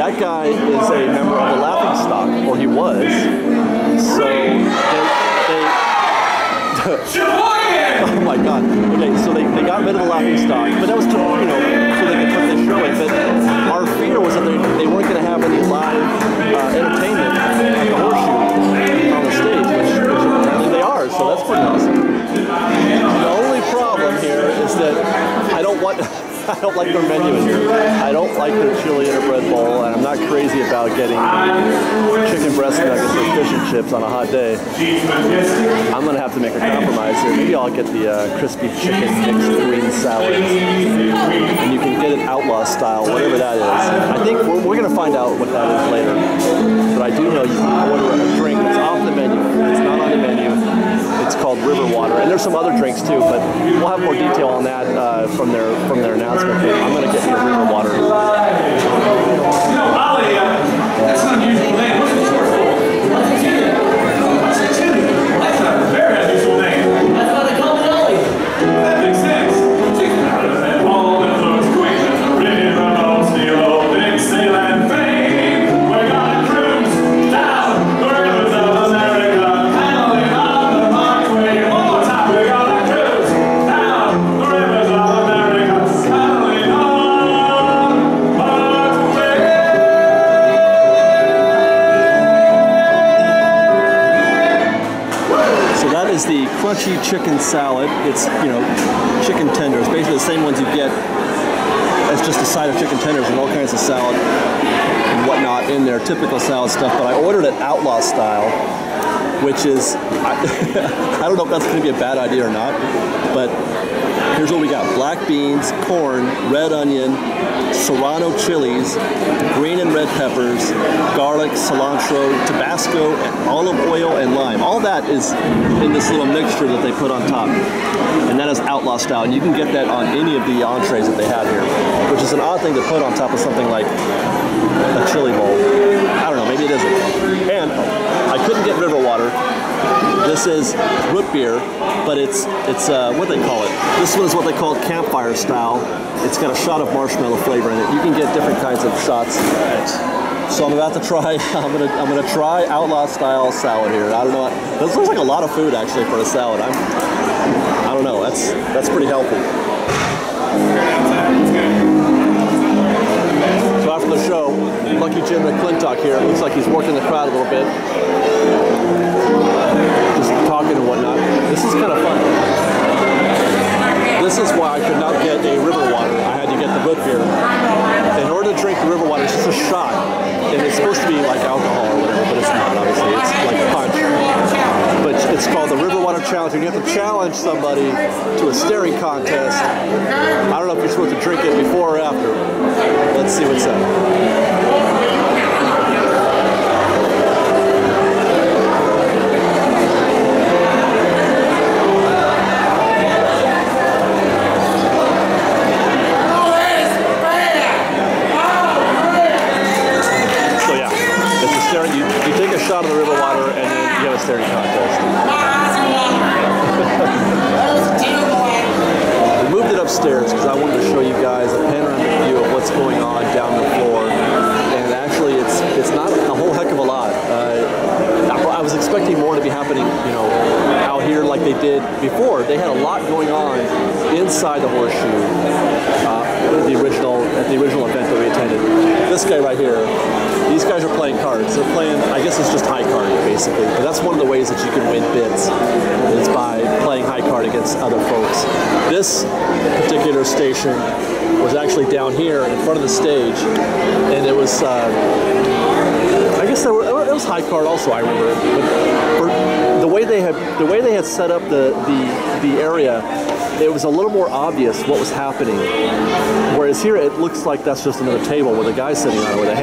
that guy is a member of the Laughing Stock, or he was. So oh my God. Okay, so they got rid of the Laughing Stock, but that was to, you know, so they could put this show in. But our fear was that they weren't going to have any live entertainment at the Horseshoe on the stage, which apparently they are. So that's pretty awesome. The only problem here is that I don't like their menu in here. I don't like their chili in a bread bowl, and I'm not crazy about getting chicken breast nuggets or fish and chips on a hot day. I'm going to have to make a compromise here. Maybe I'll get the crispy chicken mixed green salad, and you can get it outlaw style, whatever that is. I think we're going to find out what that is later, but I do know you can order a drink that's off the menu. It's not on the menu. It's called River Water, and there's some other drinks too, but we'll have more detail on that from their announcement. I'm going to get you a River Water. You know, Ollie, that's an unusual name. What's it short for? That's a very unusual name. That's why they call me Ollie. That makes sense. All the folks quick, river on steel, big Disneyland fame. We're gonna cruise down the rivers of America, paddling on the Parkway. One more time, we're gonna cruise down the rivers of America, paddling on the Parkway. So that is the crunchy chicken salad. It's, you know, chicken tenders, basically the same ones you get as just a side of chicken tenders and all kinds of salad and whatnot in there, typical salad stuff. But I ordered it outlaw style, which is, I don't know if that's going to be a bad idea or not, but here's what we got. Black beans, corn, red onion, serrano chilies, green and red peppers, garlic, cilantro, Tabasco, olive oil, and lime. All that is in this little mixture that they put on top. And that is outlaw style. And you can get that on any of the entrees that they have here, which is an odd thing to put on top of something like a chili bowl. I don't know, maybe it isn't. And I couldn't get river water. This is root beer, but it's what they call it. This one is what they call campfire style. It's got a shot of marshmallow flavor in it. You can get different kinds of shots. So I'm about to try. I'm gonna try outlaw style salad here. I don't know. This looks like a lot of food actually for a salad. I don't know. That's pretty healthy. So after the show, Lucky Jim McClintock here. Looks like he's working the crowd a little bit, just talking and whatnot. This is kind of fun. This is why I could not get a river water. I had to get the root beer. In order to drink the river water, it's just a shot, and it's supposed to be like alcohol or whatever, but it's not. Obviously, it's like punch. But it's called the River Water Challenge, and you have to challenge somebody to a staring contest. I don't know if you're supposed to drink it before or after. Let's see what's up. You take a shot of the river water and then you have a staring contest. We moved it upstairs because I wanted to show you guys a panoramic view of what's going on down the floor. And actually it's not a whole heck of a lot. I was expecting more to be happening, you know, out here like they did before. They had a lot going on inside the Horseshoe at the original event that we attended. This guy right here, these guys are playing cards. They're playing, I guess it's just high card basically, but that's one of the ways that you can win bids, is by playing high card against other folks. This particular station was actually down here in front of the stage, and it was, I guess it was high card also, I remember. But for the way they had set up the area, it was a little more obvious what was happening. Whereas here it looks like that's just another table with a guy sitting on it with a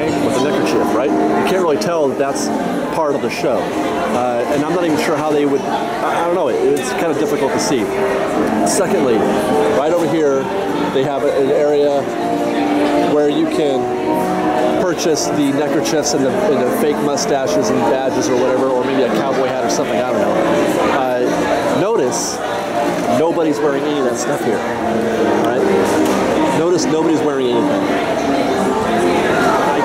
neckerchief, right? You can't really tell that that's part of the show. And I'm not even sure how they would, I don't know, it's kind of difficult to see. Secondly, right over here, they have an area where you can purchase the neckerchiefs and the fake mustaches and badges or whatever, or maybe a cowboy hat or something, I don't know. Notice nobody's wearing any of that stuff here, all right? Notice nobody's wearing anything.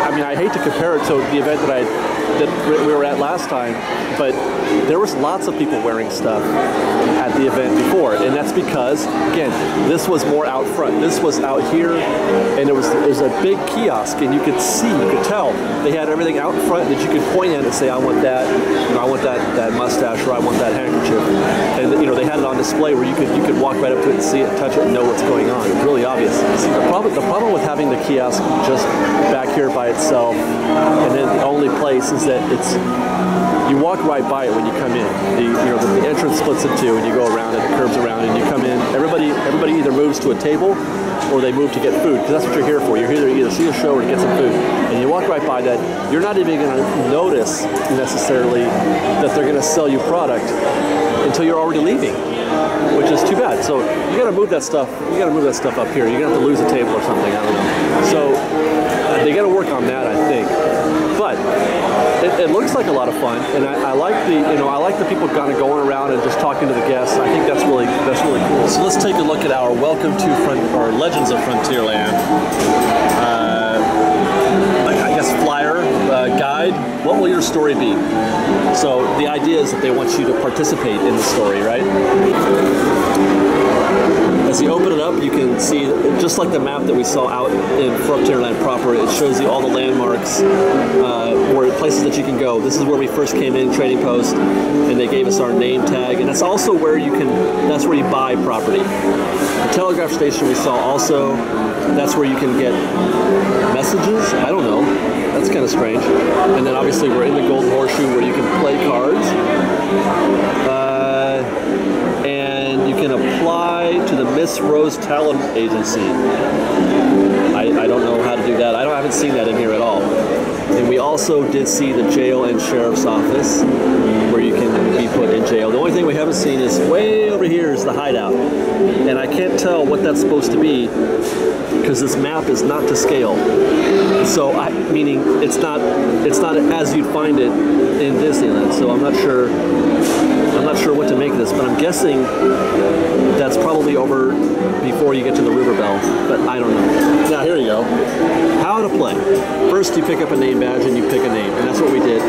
I mean, I hate to compare it to the event that we were at last time, but there was lots of people wearing stuff at the event before, and that's because, again, this was more out front. This was out here, and there was a big kiosk, and you could tell they had everything out in front that you could point at and say, I want that, I want that mustache, or I want that handkerchief, and they had it on display where you could walk right up to it and see it, touch it, and know what's going on. It's really obvious. See, the problem with having the kiosk just back here by itself, and then the only place is that you walk right by it when you come in. The entrance splits in two, and you go around it, curves around, and you come in. Everybody either moves to a table or they move to get food, because that's what you're here for. You're here to either see a show or to get some food. And you walk right by that, you're not even going to notice necessarily that they're going to sell you product until you're already leaving, which is too bad. So you got to move that stuff. You got to move that stuff up here. You're going to have to lose a table or something. I don't know. So they got to work on that, I think. But it looks like a lot of fun, and I like the people kind of going around and just talking to the guests. I think that's really cool. So let's take a look at our Welcome to Legends of Frontierland. I guess flyer guide. What will your story be? So the idea is that they want you to participate in the story, right? As you open it up, you can see, just like the map that we saw out in Frontierland proper, it shows you all the landmarks, places that you can go. This is where we first came in, Trading Post, and they gave us our name tag, and it's also where that's where you buy property. The telegraph station we saw also, that's where you can get messages? I don't know. That's kind of strange. And then obviously we're in the Golden Horseshoe where you can play cards. And you can apply to the Miss Rose Talent Agency. I don't know how to do that. I haven't seen that in here at all. And we also did see the jail and sheriff's office where you can be put in jail. The only thing we haven't seen is way over here is the hideout. And I can't tell what that's supposed to be because this map is not to scale. So meaning it's not as you'd find it in Disneyland. So I'm not sure what to make of this, but I'm guessing that's probably over before you get to the River Bell, but I don't know. Now here you go. How to play. First you pick up a name badge and you pick a name, and that's what we did.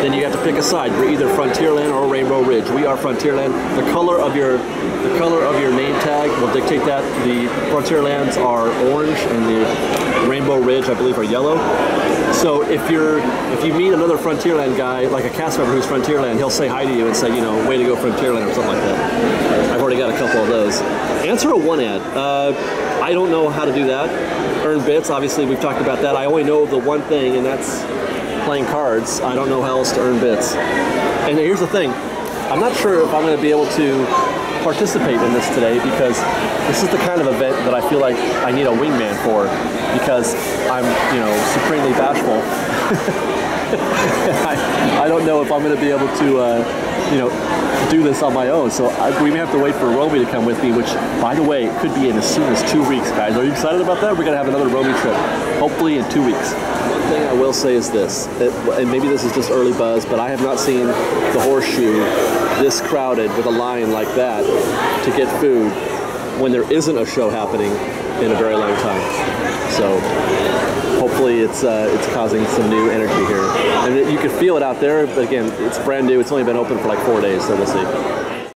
Then you have to pick a side. We're either Frontierland or Rainbow Ridge. We are Frontierland. The color of your name tag will dictate that. The Frontierlands are orange and the Rainbow Ridge, I believe, are yellow. So if you meet another Frontierland guy, like a cast member who's Frontierland, he'll say hi to you and say, way to go Frontierland or something like that. I've already got a couple of those. Answer a one ad. I don't know how to do that. Earn bits, obviously we've talked about that. I only know the one thing, and that's playing cards. I don't know how else to earn bits. And here's the thing. I'm not sure if I'm going to be able to participate in this today because this is the kind of event that I feel like I need a wingman for because I'm, supremely bashful. I don't know if I'm going to be able to, do this on my own. So we may have to wait for Romy to come with me, which, by the way, could be in as soon as 2 weeks, guys. Are you excited about that? We're going to have another Romy trip, hopefully in 2 weeks. One thing I will say is this, and maybe this is just early buzz, but I have not seen the Horseshoe this crowded with a line like that to get food when there isn't a show happening in a very long time. So hopefully it's causing some new energy here. And you can feel it out there, but again, it's brand new. It's only been open for like 4 days, so we'll see.